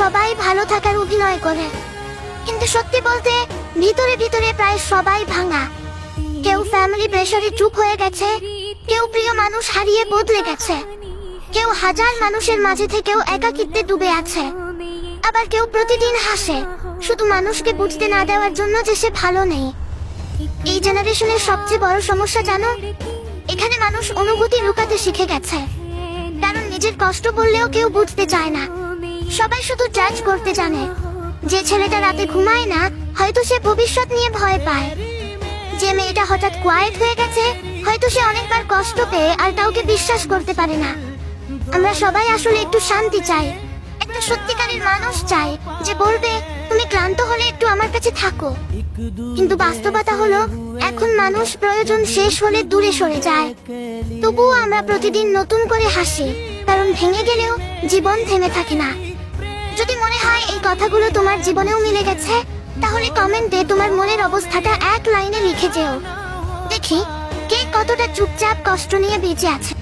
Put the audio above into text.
সবাই ভালো থাকার অভিনয় করে, কিন্তু সত্যি বলতে ভিতরে ভিতরে প্রায় সবাই ভাঙা। কেউ ফ্যামিলি প্রেসারে চুপ হয়ে গেছে, কেউ প্রিয় মানুষ হারিয়ে বদলে গেছে, কেউ হাজার মানুষের মাঝে থেকেও একাকিত্বে ডুবে আছে। আবার কেউ প্রতিদিন হাসে শুধু মানুষকে বুঝতে না দেওয়ার জন্য যে সে ভালো নেই। এই জেনারেশনের সবচেয়ে বড় সমস্যা জানো, এখানে মানুষ অনুভূতি লুকাতে শিখে গেছে। কারণ নিজের কষ্ট বললেও কেউ বুঝতে চায় না, সবাই শুধু জাজ করতে জানে। যে ছেলেটা রাতে ঘুমায় না, হয়তো সে ভবিষ্যৎ নিয়ে ভয় পায়। যে মেয়েটা হঠাৎ কোয়াইট হয়ে গেছে, হয়তো সে অনেকবার কষ্ট পেয়ে আর কাউকে বিশ্বাস করতে পারে না। আমরা সবাই আসলে একটু শান্তি চাই, একটা সত্যিকারের মানুষ চাই যে বলবে তুমি ক্লান্ত হলে একটু আমার কাছে থাকো। কিন্তু বাস্তবতা হলো এখন মানুষ প্রয়োজন শেষ হলে দূরে সরে যায়। তবুও আমরা প্রতিদিন নতুন করে হাসি, কারণ ভেঙে গেলেও জীবন থেমে থাকে না। যদি মনে হয় এই কথাগুলো তোমার জীবনেও মিলে গেছে, তাহলে কমেন্টে তোমার মনের অবস্থাটা এক লাইনে লিখে যেও। দেখি কে কতটা চুপচাপ কষ্ট নিয়ে বেঁচে আছে।